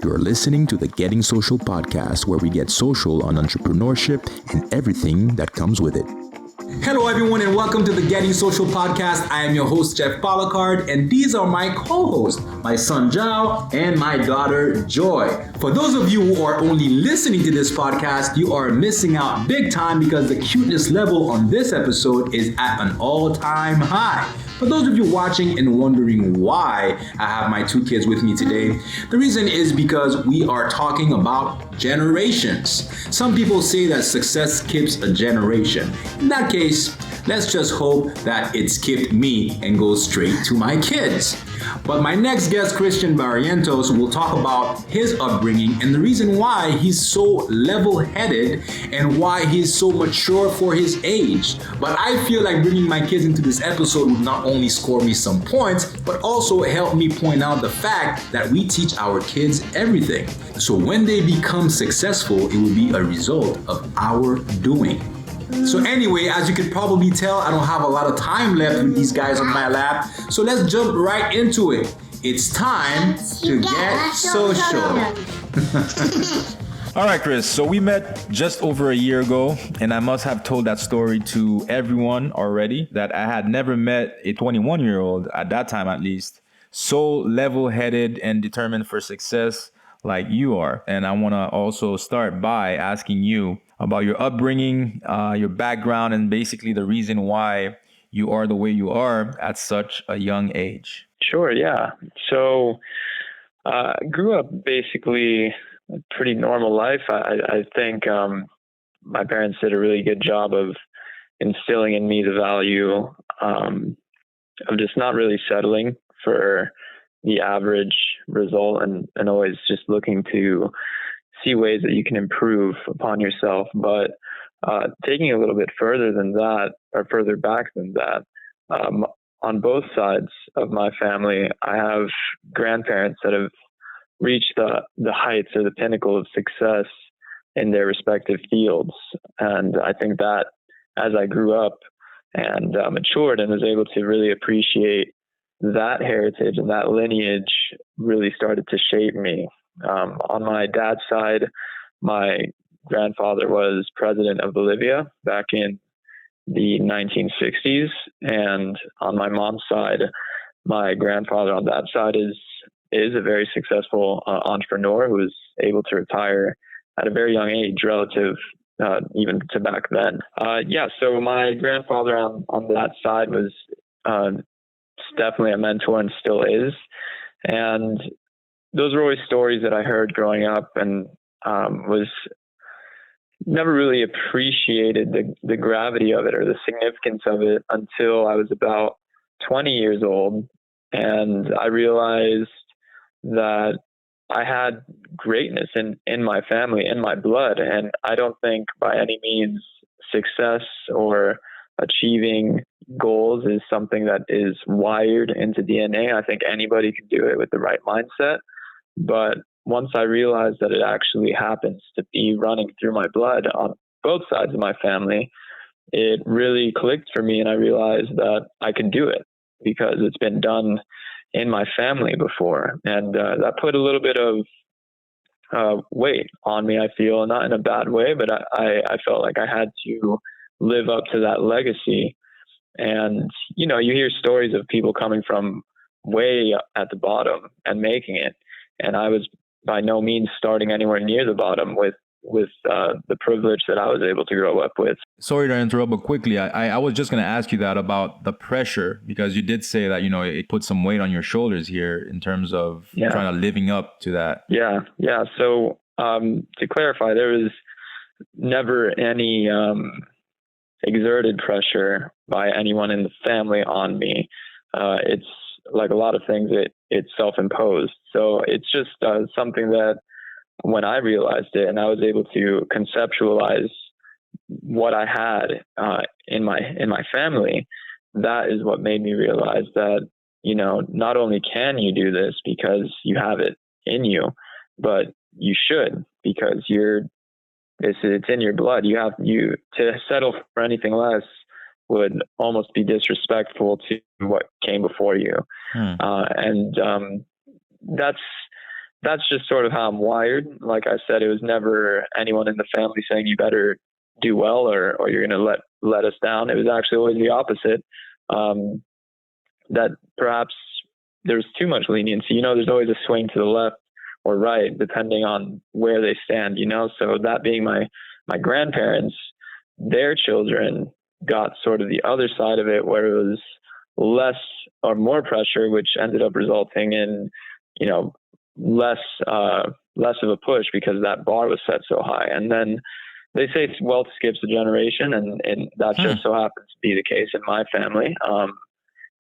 You're listening to the Getting Social podcast, where we get social on entrepreneurship and everything that comes with it. Hello, everyone, and welcome to the Getting Social podcast. I am your host, Jeff Pollacard, and these are my co-hosts, my son, Jao, and my daughter, Joy. For those of you who are only listening to this podcast, you are missing out big time because the cuteness level on this episode is at an all-time high. For those of you watching and wondering why I have my two kids with me today, the reason is because we are talking about generations. Some people say that success skips a generation. In that case, let's just hope that it skipped me and goes straight to my kids. But my next guest, Chris Barrientos, will talk about his upbringing and the reason why he's so level-headed and why he's so mature for his age. But I feel like bringing my kids into this episode would not only score me some points, but also help me point out the fact that we teach our kids everything. So when they become successful, it will be a result of our doing. So anyway, as you could probably tell, I don't have a lot of time left with these guys on my lap. So let's jump right into it. It's time to get social. All right, Chris. So we met just over a year ago, and I must have told that story to everyone already, that I had never met a 21-year-old, at that time at least, so level-headed and determined for success like you are. And I want to also start by asking you about your upbringing, your background, and basically the reason why you are the way you are at such a young age. Sure, yeah. So I grew up basically a pretty normal life. I think my parents did a really good job of instilling in me the value of just not really settling for the average result and always just looking to see ways that you can improve upon yourself. But taking a little bit further than that, or further back than that, on both sides of my family, I have grandparents that have reached the heights or the pinnacle of success in their respective fields. And I think that as I grew up and matured and was able to really appreciate that heritage and that lineage, really started to shape me. On my dad's side, my grandfather was president of Bolivia back in the 1960s. And on my mom's side, my grandfather on that side is a very successful entrepreneur who was able to retire at a very young age relative even to back then. So my grandfather on that side was definitely a mentor and still is. And those were always stories that I heard growing up, and was never really appreciated the gravity of it or the significance of it until I was about 20 years old. And I realized that I had greatness in my family, in my blood. And I don't think by any means success or achieving goals is something that is wired into DNA. I think anybody can do it with the right mindset. But once I realized that it actually happens to be running through my blood on both sides of my family, it really clicked for me. And I realized that I could do it because it's been done in my family before. And that put a little bit of weight on me, I feel, not in a bad way, but I felt like I had to live up to that legacy. And, you hear stories of people coming from way at the bottom and making it. And I was by no means starting anywhere near the bottom with the privilege that I was able to grow up with. Sorry to interrupt, but quickly, I was just going to ask you that about the pressure, because you did say that, it put some weight on your shoulders here in terms of trying to living up to that. Yeah. So to clarify, there was never any exerted pressure by anyone in the family on me. It's like a lot of things, it's self-imposed. So it's just something that when I realized it and I was able to conceptualize what I had in my family, that is what made me realize that, not only can you do this because you have it in you, but you should, because it's in your blood. You to settle for anything less would almost be disrespectful to what came before you. And that's that's just sort of how I'm wired. Like I said, it was never anyone in the family saying you better do well or you're going to let us down. It was actually always the opposite. That perhaps there's too much leniency. There's always a swing to the left or right, depending on where they stand, So that being my grandparents, their children got sort of the other side of it, where it was less or more pressure, which ended up resulting in, less of a push because that bar was set so high. And then they say wealth skips a generation, and that just so happens to be the case in my family.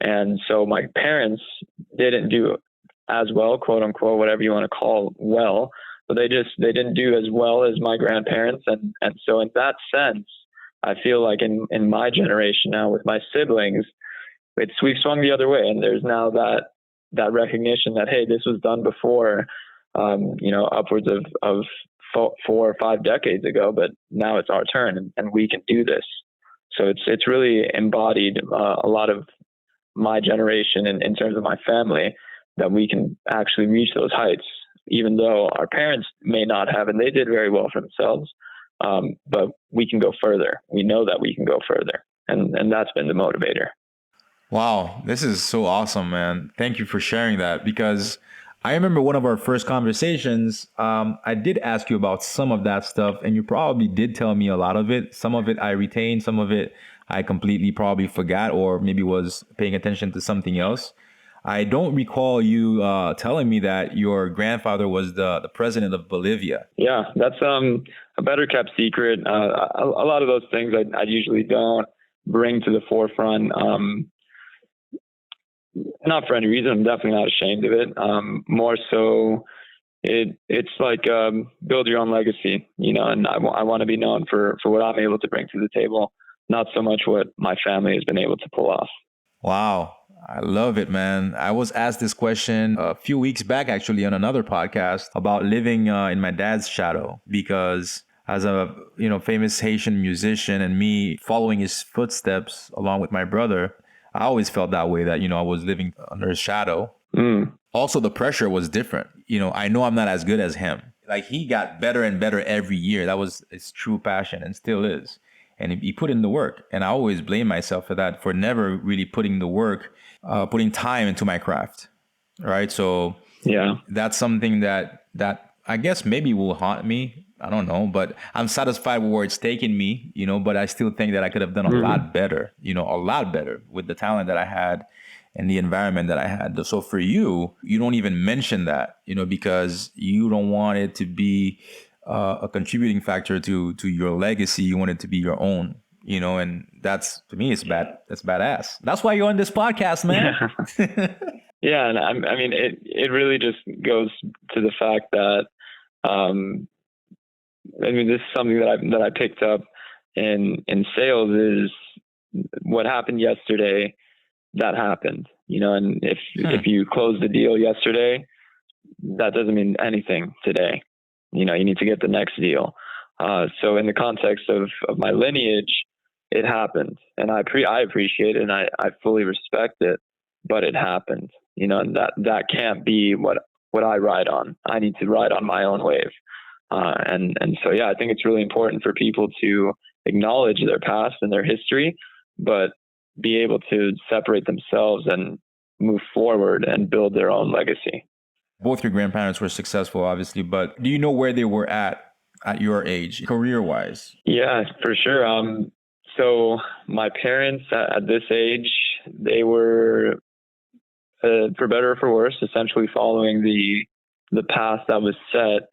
And so my parents didn't do as well, quote unquote, whatever you want to call well, but they didn't do as well as my grandparents. And so in that sense, I feel like in my generation now with my siblings, we've swung the other way. And there's now that recognition that, hey, this was done before, upwards of 4 or 5 decades ago, but now it's our turn and we can do this. So it's really embodied a lot of my generation in terms of my family, that we can actually reach those heights, even though our parents may not have, and they did very well for themselves. But we can go further. We know that we can go further. And that's been the motivator. Wow, this is so awesome, man. Thank you for sharing that, because I remember one of our first conversations, I did ask you about some of that stuff, and you probably did tell me a lot of it. Some of it I retained, some of it I completely probably forgot, or maybe was paying attention to something else. I don't recall you telling me that your grandfather was the president of Bolivia. Yeah, that's a better kept secret. A lot of those things I usually don't bring to the forefront. Not for any reason. I'm definitely not ashamed of it. More so, it's like build your own legacy, and I want to be known for what I'm able to bring to the table, not so much what my family has been able to pull off. Wow. I love it, man. I was asked this question a few weeks back, actually, on another podcast about living in my dad's shadow, because as a famous Haitian musician and me following his footsteps along with my brother, I always felt that way, that I was living under his shadow. Also, the pressure was different. I know I'm not as good as him. Like, he got better and better every year. That was his true passion and still is. And he put in the work. And I always blame myself for that, for never really putting the work, putting time into my craft. Right. So yeah, that's something that I guess maybe will haunt me. I don't know, but I'm satisfied with where it's taken me, but I still think that I could have done a lot better, a lot better with the talent that I had and the environment that I had. So for you, you don't even mention that, because you don't want it to be a contributing factor to your legacy. You want it to be your own, and that's, to me, it's that's badass. That's why you're on this podcast, man. Yeah. Yeah, and I mean, it really just goes to the fact that, this is something that I picked up in sales, is what happened yesterday, that happened, and if you close the deal yesterday, that doesn't mean anything today. You need to get the next deal. So in the context of my lineage, it happened, and I appreciate it, and I fully respect it, but it happened, and that can't be what I ride on. I need to ride on my own wave. And so, yeah, I think it's really important for people to acknowledge their past and their history, but be able to separate themselves and move forward and build their own legacy. Both your grandparents were successful, obviously, but do you know where they were at your age, career-wise? Yeah, for sure. So my parents at this age, they were, for better or for worse, essentially following the path that was set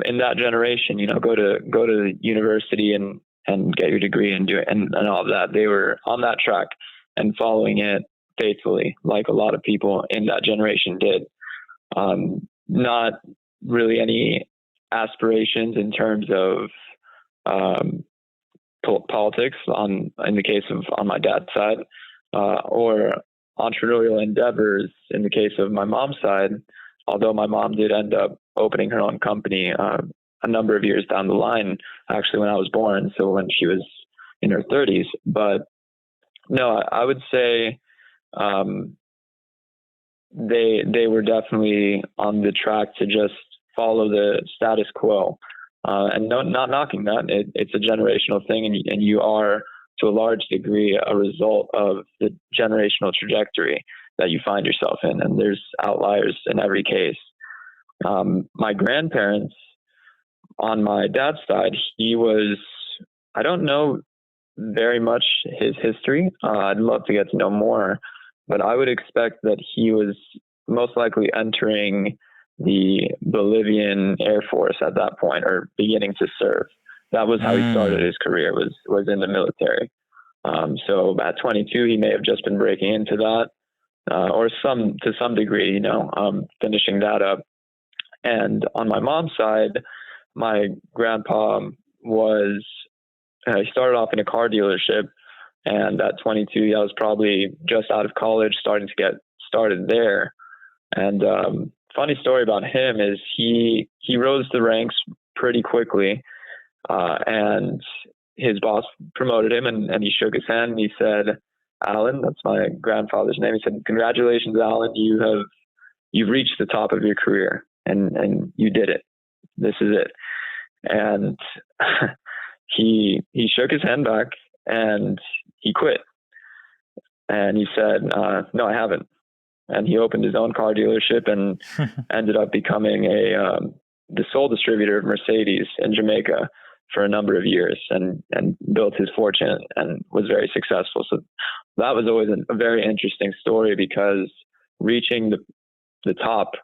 in that generation. Go to university and get your degree and do it and all of that. They were on that track and following it faithfully, like a lot of people in that generation did. Not really any aspirations in terms of politics in the case of on my dad's side, or entrepreneurial endeavors in the case of my mom's side. Although my mom did end up opening her own company a number of years down the line, actually when I was born, so when she was in her 30s. But no, I would say they were definitely on the track to just follow the status quo. And not knocking that. It's a generational thing, and you are, to a large degree, a result of the generational trajectory that you find yourself in. And there's outliers in every case. My grandparents, on my dad's side, I don't know very much his history. I'd love to get to know more, but I would expect that he was most likely entering the Bolivian Air Force at that point, or beginning to serve. That was how he started his career, was in the military. So at 22, he may have just been breaking into that, or to some degree, finishing that up. And on my mom's side, my grandpa he started off in a car dealership, and at 22, I was probably just out of college, starting to get started there. And funny story about him is he rose the ranks pretty quickly, and his boss promoted him, and he shook his hand and he said, "Alan," that's my grandfather's name. He said, "Congratulations, Alan. You've reached the top of your career, and you did it. This is it." And he shook his hand back and he quit. And he said, "No, I haven't." And he opened his own car dealership and ended up becoming the sole distributor of Mercedes in Jamaica for a number of years, and built his fortune and was very successful. So that was always a very interesting story, because reaching the top,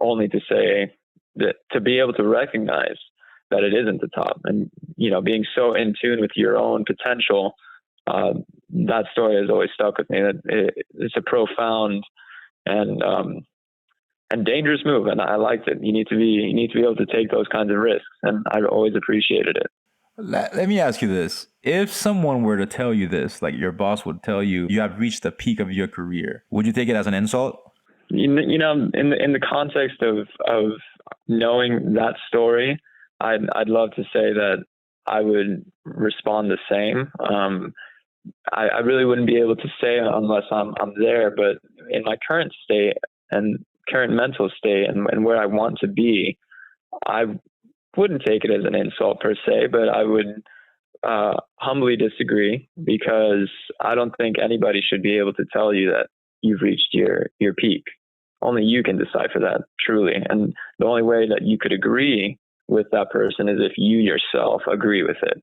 only to say that, to be able to recognize that it isn't the top, and being so in tune with your own potential. That story has always stuck with me. That it's a profound and dangerous move, and I liked it. You need to be able to take those kinds of risks, and I always appreciated it. Let me ask you this. If someone were to tell you this, like your boss would tell you, you have reached the peak of your career, would you take it as an insult? In the context of knowing that story, I'd love to say that I would respond the same. I really wouldn't be able to say unless I'm there, but in my current state and current mental state and where I want to be, I wouldn't take it as an insult per se, but I would humbly disagree, because I don't think anybody should be able to tell you that you've reached your peak. Only you can decipher that, truly. And the only way that you could agree with that person is if you yourself agree with it.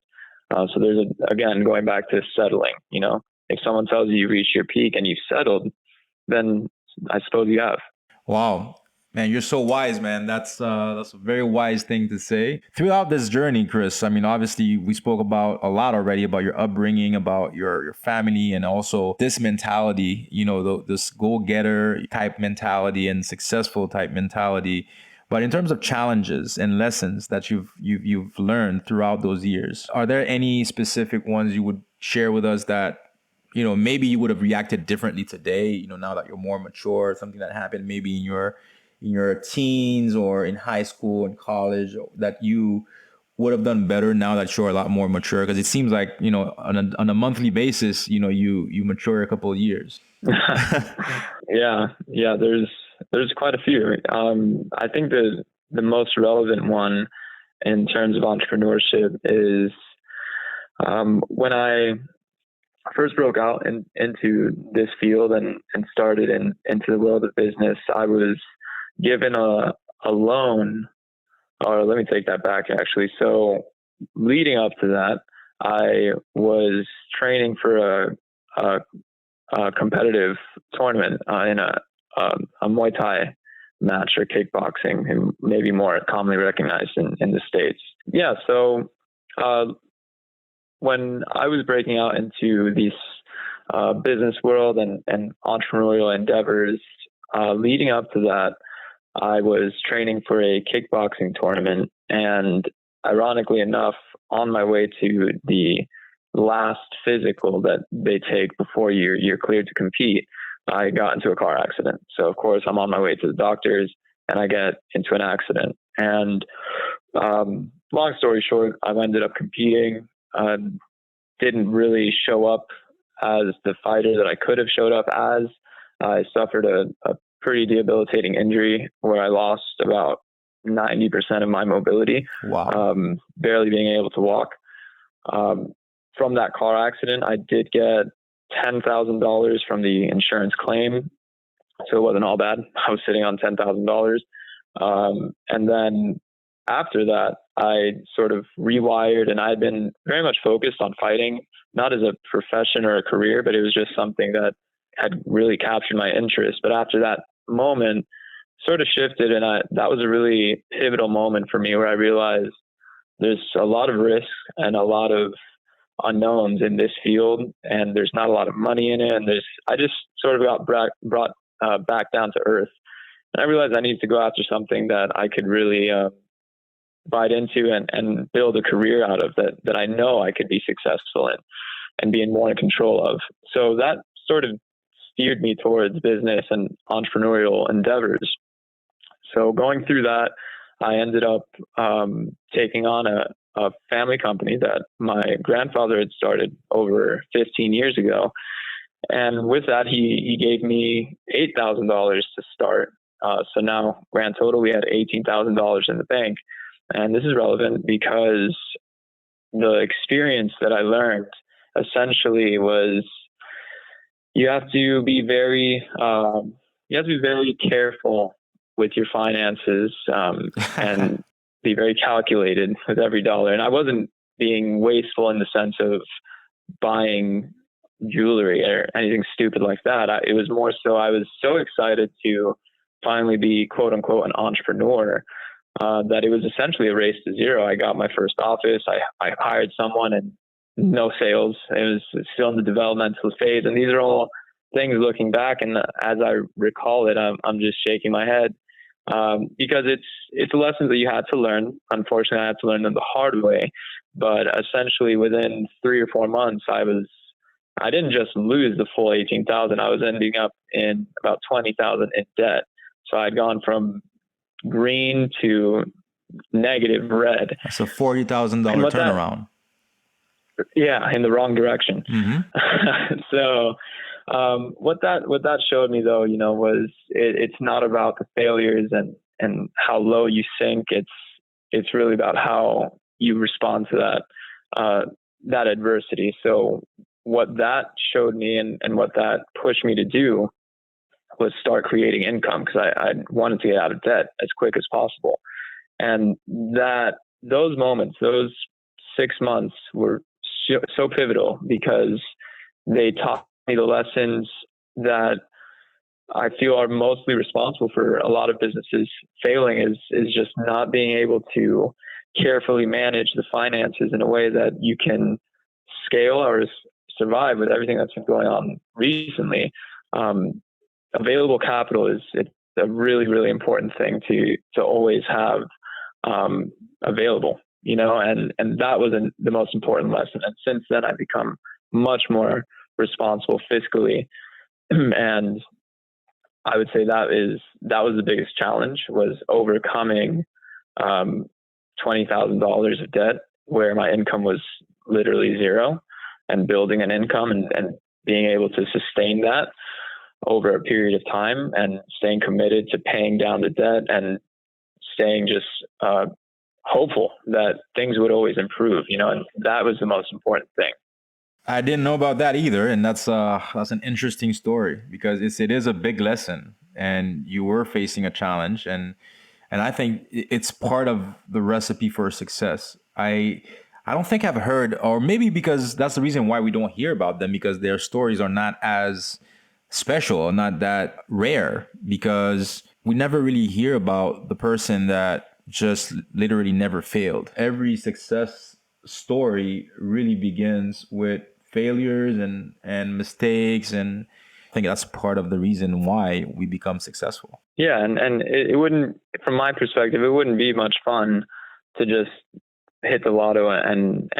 So there's again, going back to settling, if someone tells you reached your peak and you've settled, then I suppose you have. Wow. Man, you're so wise, man. That's a very wise thing to say. Throughout this journey, Chris, I mean, obviously we spoke about a lot already, about your upbringing, about your family, and also this mentality, this go-getter type mentality and successful type mentality. But in terms of challenges and lessons that you've learned throughout those years, are there any specific ones you would share with us that, maybe you would have reacted differently today, now that you're more mature, something that happened maybe in your teens or in high school and college that you would have done better now that you're a lot more mature? Because it seems like, on a monthly basis, you mature a couple of years. Yeah. There's quite a few. I think the most relevant one in terms of entrepreneurship is when I first broke out into this field and started into the world of business. I was given a loan, or let me take that back actually. So leading up to that, I was training for a competitive tournament in a Muay Thai match, or kickboxing, and maybe more commonly recognized in the States. Yeah. So when I was breaking out into this business world and entrepreneurial endeavors, leading up to that, I was training for a kickboxing tournament, and ironically enough, on my way to the last physical that they take before you're cleared to compete, I got into a car accident. So of course I'm on my way to the doctors and I get into an accident. And long story short, I ended up competing. Didn't really show up as the fighter that I could have showed up as. I suffered a pretty debilitating injury where I lost about 90% of my mobility. Wow. Barely being able to walk. From that car accident, I did get $10,000 from the insurance claim. So it wasn't all bad. I was sitting on $10,000. And then after that, I sort of rewired, and I'd been very much focused on fighting, not as a profession or a career, but it was just something that had really captured my interest. But after that moment, sort of shifted, and that was a really pivotal moment for me where I realized there's a lot of risk and a lot of unknowns in this field, and there's not a lot of money in it. And I just sort of got brought back down to earth. And I realized I needed to go after something that I could really bite into and build a career out of that I know I could be successful in and be more in control of. So that sort of steered me towards business and entrepreneurial endeavors. So going through that, I ended up taking on a family company that my grandfather had started over 15 years ago. And with that, he gave me $8,000 to start. So now, grand total, we had $18,000 in the bank. And this is relevant because the experience that I learned essentially was you have to be very careful with your finances and be very calculated with every dollar. And I wasn't being wasteful in the sense of buying jewelry or anything stupid like that. It was more so I was so excited to finally be quote unquote an entrepreneur that it was essentially a race to zero. I got my first office. I hired someone and no sales. It was still in the developmental phase. And these are all things looking back. And as I recall it, I'm just shaking my head because it's lessons that you had to learn. Unfortunately, I had to learn them the hard way. But essentially within 3 or 4 months, I didn't just lose the full 18,000. I was ending up in about 20,000 in debt. So I'd gone from green to negative red. That's a $40,000 turnaround. In the wrong direction. Mm-hmm. So what that showed me though, was it's not about the failures and how low you sink. It's really about how you respond to that adversity. So what that showed me and what that pushed me to do was start creating income because I wanted to get out of debt as quick as possible. And those moments, those 6 months were so pivotal because they taught me the lessons that I feel are mostly responsible for a lot of businesses failing is just not being able to carefully manage the finances in a way that you can scale or survive with everything that's been going on recently. Available capital it's a really, really important thing to always have available, and that was the most important lesson. And since then, I've become much more responsible fiscally. And I would say that was the biggest challenge, was overcoming $20,000 of debt where my income was literally zero, and building an income and being able to sustain that over a period of time and staying committed to paying down the debt and staying just hopeful that things would always improve, and that was the most important thing. I didn't know about that either. And that's an interesting story because it is a big lesson, and you were facing a challenge. And I think it's part of the recipe for success. I don't think I've heard, or maybe because that's the reason why we don't hear about them, because their stories are not as special, not that rare, because we never really hear about the person that just literally never failed. Every success story really begins with failures and mistakes, and I think that's part of the reason why we become successful. Yeah, and it wouldn't, from my perspective, it wouldn't be much fun to just hit the lotto and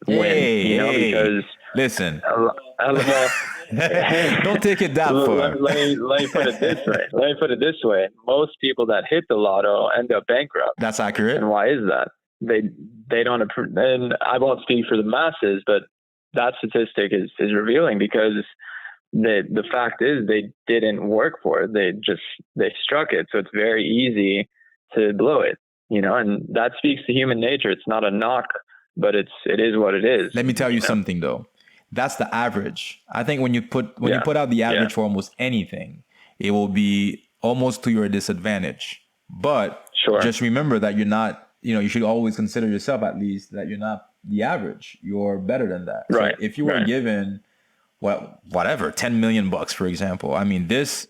win, because listen. Hey, don't take it that far. Let me put it this way. Most people that hit the lotto end up bankrupt. That's accurate. And why is that? They don't approve. And I won't speak for the masses, but that statistic is revealing, because the fact is they didn't work for it. They struck it. So it's very easy to blow it, and that speaks to human nature. It's not a knock, but it is what it is. Let me tell you something though. That's the average. I think when you put out the average for almost anything, it will be almost to your disadvantage. But just remember that you're not, you should always consider yourself at least that you're not the average. You're better than that. Right. So if you were given whatever, $10 million, for example, I mean, this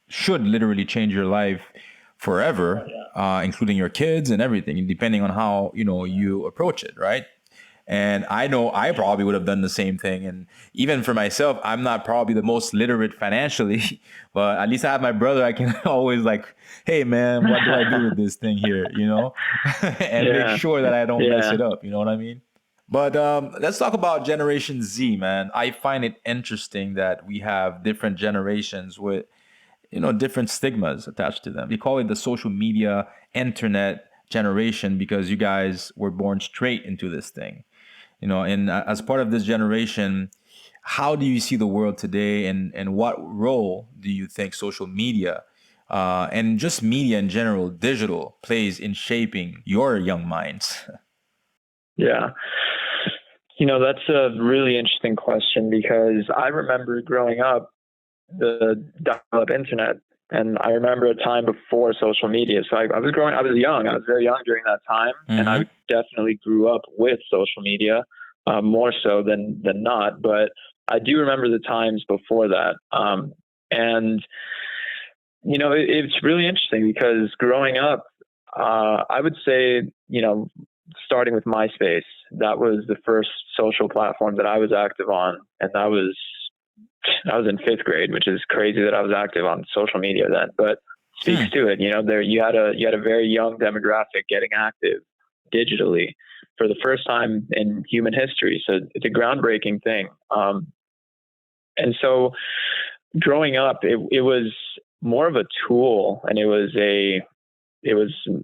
should literally change your life forever, including your kids and everything, depending on how, you approach it. Right. And I know I probably would have done the same thing. And even for myself, I'm not probably the most literate financially, but at least I have my brother. I can always hey man, what do I do with this thing here? And make sure that I don't mess it up. You know what I mean? But let's talk about Generation Z, man. I find it interesting that we have different generations with, different stigmas attached to them. They call it the social media, internet generation because you guys were born straight into this thing. And as part of this generation, how do you see the world today, and what role do you think social media and just media in general, digital, plays in shaping your young minds? Yeah. That's a really interesting question because I remember growing up the dial-up internet, and I remember a time before social media. So I was very young during that time, and I definitely grew up with social media, more so than not. But I do remember the times before that. And, it's really interesting because growing up, I would say, starting with MySpace, that was the first social platform that I was active on. And I was in 5th grade, which is crazy that I was active on social media then, but speaks to it. There you had a very young demographic getting active digitally for the first time in human history. So it's a groundbreaking thing. And so growing up, it was more of a tool, and it was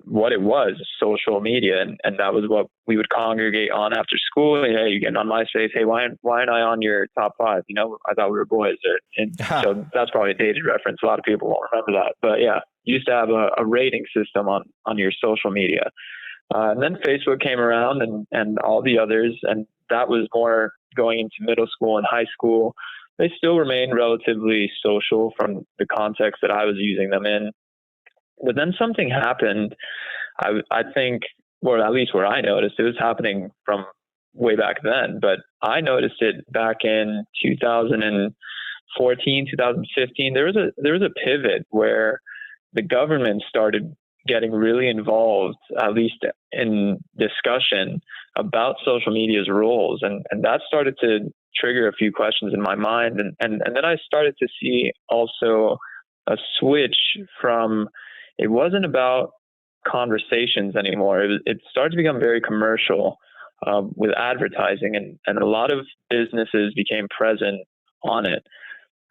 what it was, social media. And that was what we would congregate on after school. Hey, you getting on MySpace? Hey, why aren't I on your top 5? I thought we were boys. And so that's probably a dated reference. A lot of people won't remember that. But yeah, used to have a rating system on your social media. And then Facebook came around and all the others. And that was more going into middle school and high school. They still remained relatively social from the context that I was using them in. But then something happened, I think, or at least where I noticed, it was happening from way back then, but I noticed it back in 2014, 2015. There was a pivot where the government started getting really involved, at least in discussion about social media's roles. And that started to trigger a few questions in my mind. And then I started to see also a switch from, it wasn't about conversations anymore. It started to become very commercial with advertising, and a lot of businesses became present on it.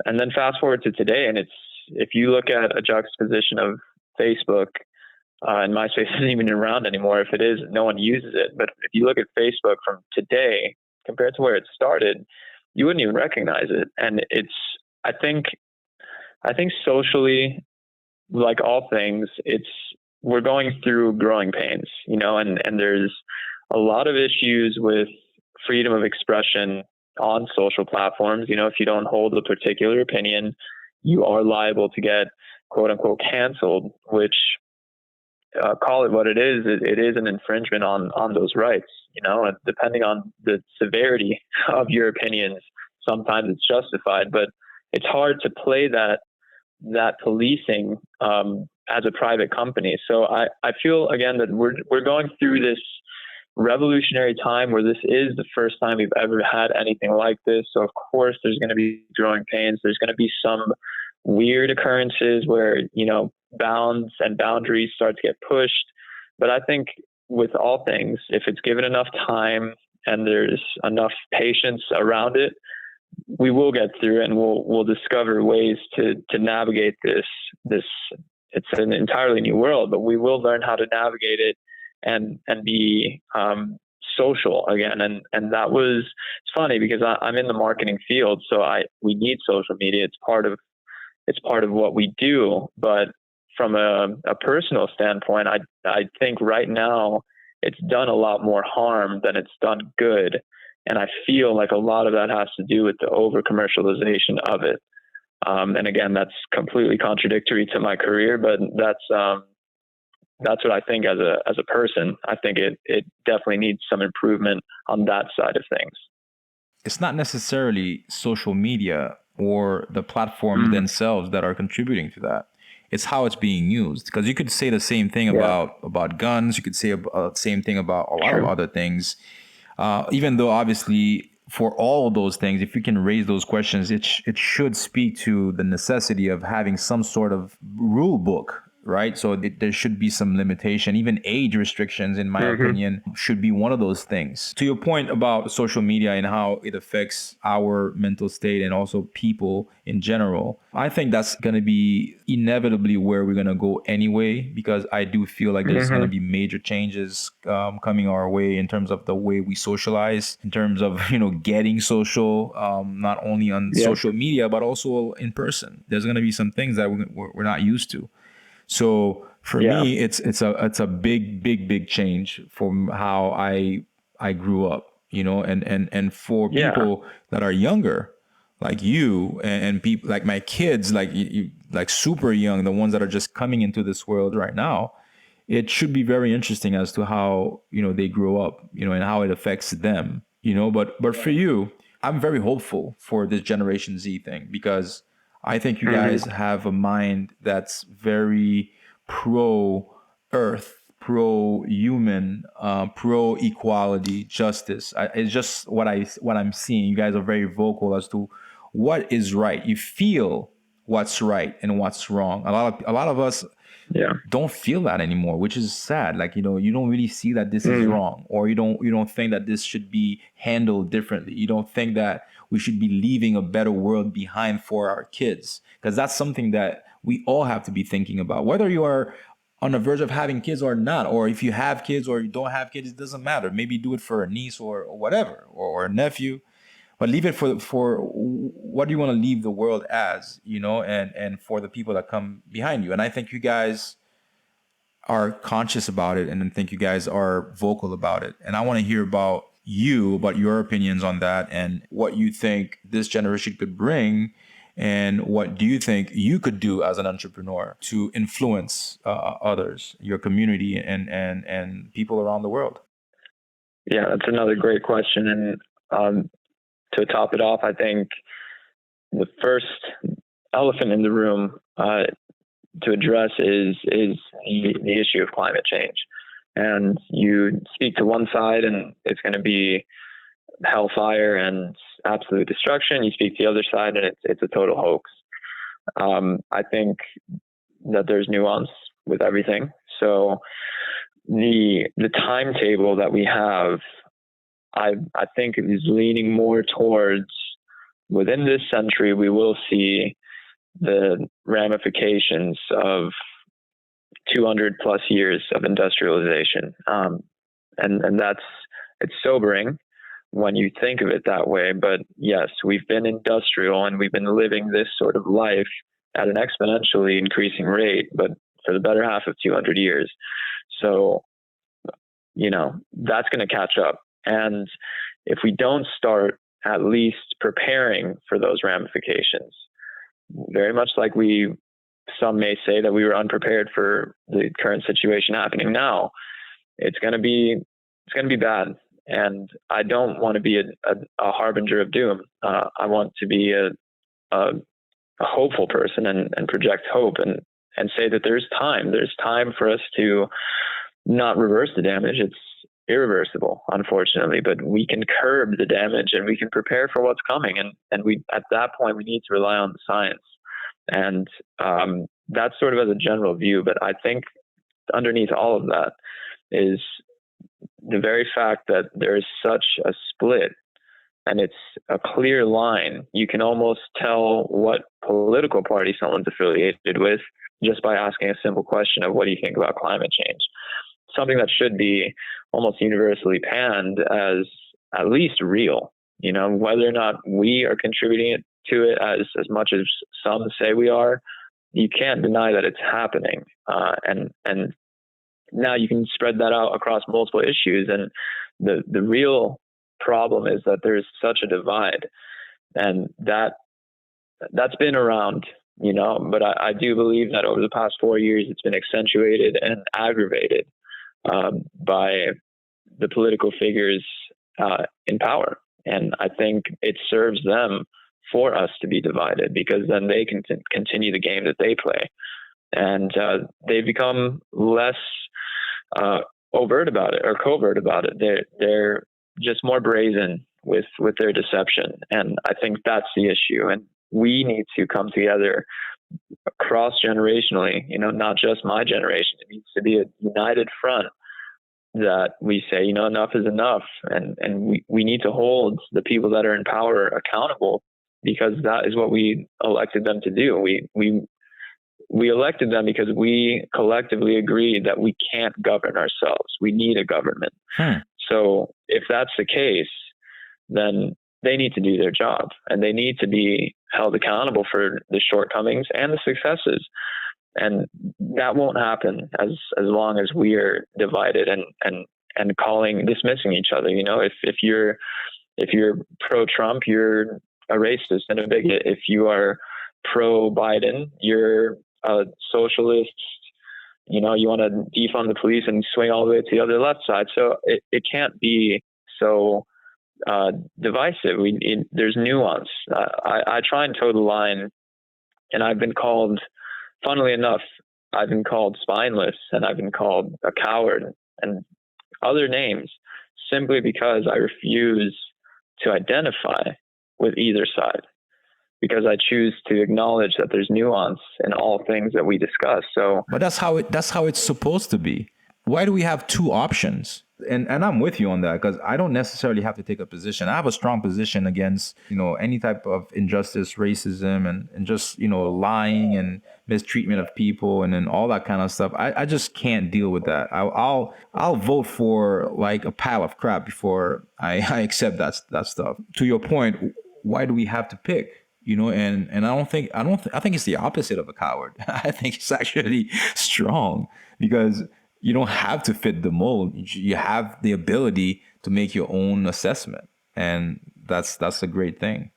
And then fast forward to today, and if you look at a juxtaposition of Facebook, and MySpace isn't even around anymore. If it is, no one uses it. But if you look at Facebook from today compared to where it started, you wouldn't even recognize it. And I think socially, like all things, we're going through growing pains, and there's a lot of issues with freedom of expression on social platforms. If you don't hold a particular opinion, you are liable to get quote unquote canceled, which call it what it is. It is an infringement on those rights, and depending on the severity of your opinions, sometimes it's justified, but it's hard to play that policing as a private company. So I feel again that we're going through this revolutionary time where this is the first time we've ever had anything like this. So of course there's going to be growing pains. There's going to be some weird occurrences where, bounds and boundaries start to get pushed. But I think with all things, if it's given enough time and there's enough patience around it, we will get through it, and we'll discover ways to navigate this. It's an entirely new world, but we will learn how to navigate it and be social again. And that was, it's funny because I'm in the marketing field. So we need social media. It's part of what we do. But from a personal standpoint, I think right now it's done a lot more harm than it's done good. And I feel like a lot of that has to do with the over commercialization of it. And again, that's completely contradictory to my career, but that's what I think as a person. I think it definitely needs some improvement on that side of things. It's not necessarily social media or the platforms themselves that are contributing to that. It's how it's being used. Because you could say the same thing about guns. You could say the same thing about a lot of other things. Even though obviously for all of those things, if you can raise those questions, it should speak to the necessity of having some sort of rule book, right? So there should be some limitation. Even age restrictions, in my opinion, should be one of those things. To your point about social media and how it affects our mental state and also people in general, I think that's going to be inevitably where we're going to go anyway, because I do feel like there's going to be major changes coming our way in terms of the way we socialize, in terms of, getting social, not only on social media, but also in person. There's going to be some things that we're not used to. So for me, it's a big change from how I grew up, and for people that are younger, like you and people like my kids, like you, like super young, the ones that are just coming into this world right now, it should be very interesting as to how, they grow up, and how it affects them, but for you, I'm very hopeful for this Generation Z thing, because I think you guys have a mind that's very pro-earth, pro-human, pro-equality, justice. It's just what I'm seeing. You guys are very vocal as to what is right. You feel what's right and what's wrong. A lot of us don't feel that anymore, which is sad. Like, you don't really see that this is wrong, or you don't think that this should be handled differently. You don't think that we should be leaving a better world behind for our kids, because that's something that we all have to be thinking about, whether you are on the verge of having kids or not, or if you have kids or you don't have kids, it doesn't matter. Maybe do it for a niece or whatever, or a nephew, but leave it for what do you want to leave the world as, and for the people that come behind you. And I think you guys are conscious about it, and I think you guys are vocal about it. And I want to hear about your opinions on that, and what you think this generation could bring, and what do you think you could do as an entrepreneur to influence others, your community, and people around the world. Yeah, that's another great question. And to top it off, I think the first elephant in the room to address is the issue of climate change. And you speak to one side and it's going to be hellfire and absolute destruction. You speak to the other side and it's a total hoax. I think that there's nuance with everything. So the timetable that we have, I think is leaning more towards within this century, we will see the ramifications of 200 plus years of industrialization. And it's sobering when you think of it that way. But yes, we've been industrial and we've been living this sort of life at an exponentially increasing rate, but for the better half of 200 years. So, that's going to catch up. And if we don't start at least preparing for those ramifications, very much like some may say that we were unprepared for the current situation happening now, it's going to be bad. And I don't want to be a harbinger of doom. I want to be a hopeful person and project hope and say that there's time. There's time for us to not reverse the damage. It's irreversible, unfortunately, but we can curb the damage and we can prepare for what's coming. And we, at that point, we need to rely on the science. And that's sort of as a general view. But I think underneath all of that is the very fact that there is such a split and it's a clear line. You can almost tell what political party someone's affiliated with just by asking a simple question of what do you think about climate change? something that should be almost universally panned as at least real. Whether or not we are contributing to it as much as some say we are, you can't deny that it's happening. And now you can spread that out across multiple issues. And the real problem is that there's such a divide, and that's been around, but I do believe that over the past 4 years, it's been accentuated and aggravated by the political figures in power. And I think it serves them for us to be divided, because then they can continue the game that they play. And they become less overt about it or covert about it. They're just more brazen with their deception. And I think that's the issue. And we need to come together cross-generationally, not just my generation. It needs to be a united front that we say, enough is enough. And we need to hold the people that are in power accountable, because that is what we elected them to do. We elected them because we collectively agreed that we can't govern ourselves. We need a government. So if that's the case, then they need to do their job, and they need to be held accountable for the shortcomings and the successes. And that won't happen as long as we are divided and dismissing each other. If you're pro-Trump, you're a racist and a bigot. If you are pro-Biden, you're a socialist. You want to defund the police and swing all the way to the other left side. So it can't be so divisive. There's nuance. I try and toe the line, and I've been called, funnily enough, I've been called spineless, and I've been called a coward and other names, simply because I refuse to identify with either side, because I choose to acknowledge that there's nuance in all things that we discuss. So, but that's how it's supposed to be. Why do we have two options? And I'm with you on that, because I don't necessarily have to take a position. I have a strong position against, any type of injustice, racism, and just, lying and mistreatment of people, and then all that kind of stuff. I just can't deal with that. I'll vote for like a pile of crap before I accept that stuff. To your point, why do we have to pick? And I think it's the opposite of a coward. I think it's actually strong, because you don't have to fit the mold. You have the ability to make your own assessment, and that's a great thing.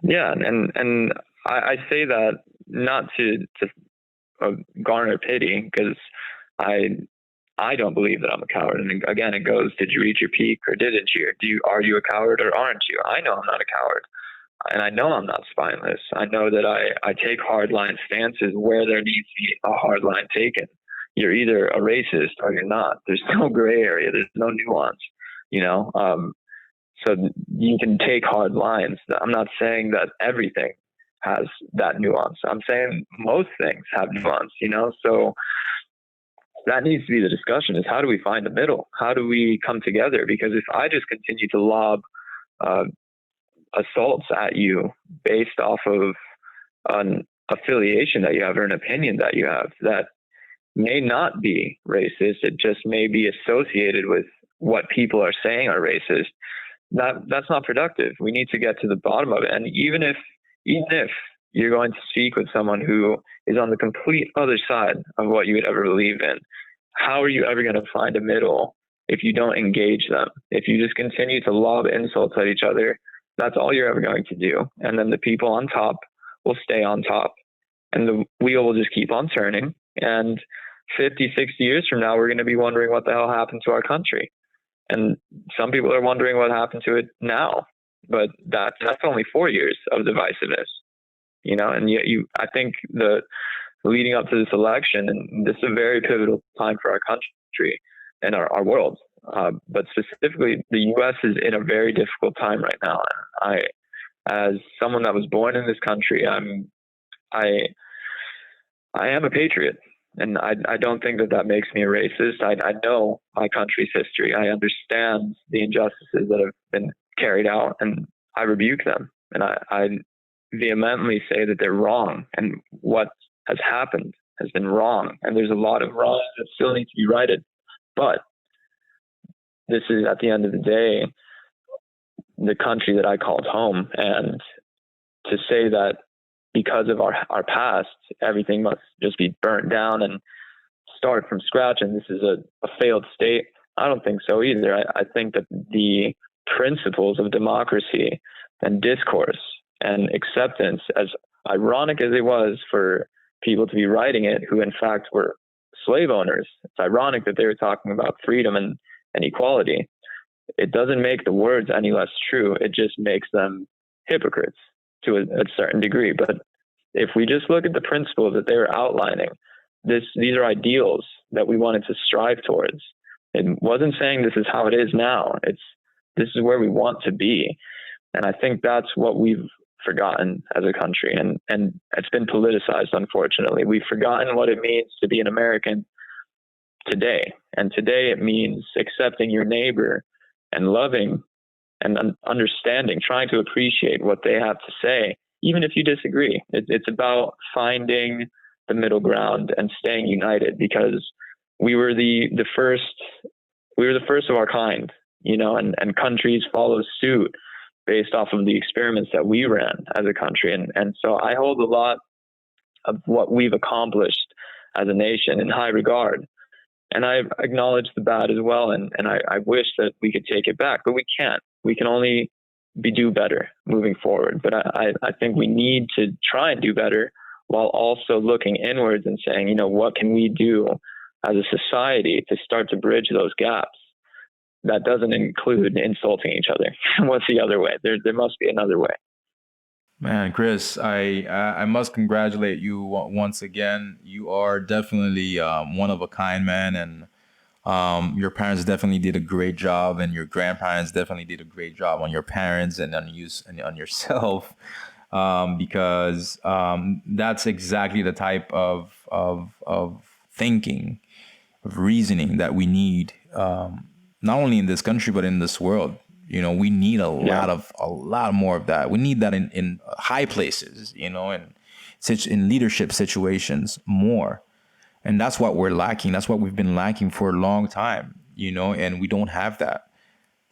Yeah, and I say that not to garner pity, because I don't believe that I'm a coward. And again, it goes: did you reach your peak or didn't you? Are you a coward or aren't you? I know I'm not a coward, and I know I'm not spineless. I know that I take hardline stances where there needs to be a hard line taken. You're either a racist or you're not. There's no gray area. There's no nuance, so you can take hard lines. I'm not saying that everything has that nuance. I'm saying most things have nuance, so that needs to be the discussion, is how do we find the middle? How do we come together? Because if I just continue to lob assaults at you based off of an affiliation that you have or an opinion that you have that may not be racist, it just may be associated with what people are saying are racist, that's not productive. We need to get to the bottom of it. And even if you're going to speak with someone who is on the complete other side of what you would ever believe in, how are you ever going to find a middle if you don't engage them? If you just continue to lob insults at each other, that's all you're ever going to do. And then the people on top will stay on top, and the wheel will just keep on turning. And 50, 60 years from now, we're going to be wondering what the hell happened to our country. And some people are wondering what happened to it now, but that's only 4 years of divisiveness, and I think the leading up to this election, and this is a very pivotal time for our country and our world. But specifically, the U.S. is in a very difficult time right now. As someone that was born in this country, I am a patriot, and I don't think that makes me a racist. I know my country's history. I understand the injustices that have been carried out, and I rebuke them. And I vehemently say that they're wrong, and what has happened has been wrong. And there's a lot of wrongs that still need to be righted. But this is, at the end of the day, the country that I called home. And to say that because of our past, everything must just be burnt down and start from scratch, and this is a failed state, I don't think so either. I think that the principles of democracy and discourse and acceptance, as ironic as it was for people to be writing it who in fact were slave owners, it's ironic that they were talking about freedom and equality. It doesn't make the words any less true. It just makes them hypocrites to a certain degree. But if we just look at the principles that they were outlining, these are ideals that we wanted to strive towards. It wasn't saying this is how it is now. This is where we want to be. And I think that's what we've forgotten as a country. And it's been politicized, unfortunately. We've forgotten what it means to be an American today. And today it means accepting your neighbor and loving and understanding, trying to appreciate what they have to say, even if you disagree. It's about finding the middle ground and staying united, because we were the first of our kind, and countries follow suit based off of the experiments that we ran as a country. And so I hold a lot of what we've accomplished as a nation in high regard. And I acknowledge the bad as well. And I wish that we could take it back, but we can't. We can only do better moving forward. But I think we need to try and do better while also looking inwards and saying, what can we do as a society to start to bridge those gaps? That doesn't include insulting each other. What's the other way? There must be another way. Man, Chris, I must congratulate you once again. You are definitely one of a kind, man, and your parents definitely did a great job, and your grandparents definitely did a great job on your parents and on you and on yourself, because that's exactly the type of thinking, of reasoning that we need, not only in this country but in this world. We need a lot more of that. We need that in high places, and in leadership situations more. And that's what we're lacking. That's what we've been lacking for a long time, and we don't have that.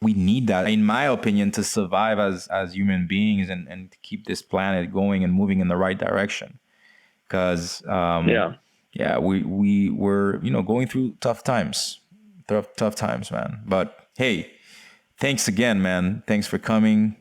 We need that, in my opinion, to survive as human beings and to keep this planet going and moving in the right direction. Because, we were, going through tough times, man. But hey, thanks again, man. Thanks for coming.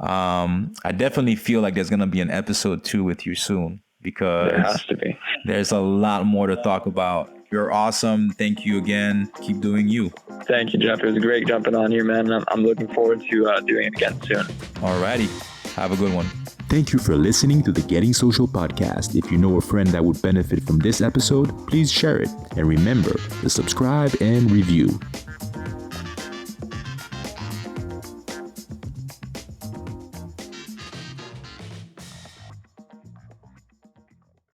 I definitely feel like there's going to be an episode 2 with you soon, because there has to be. There's a lot more to talk about. You're awesome. Thank you again. Keep doing you. Thank you, Jeff. It was great jumping on here, man. I'm looking forward to doing it again soon. Alrighty. Have a good one. Thank you for listening to the Getting Social podcast. If you know a friend that would benefit from this episode, please share it. And remember to subscribe and review.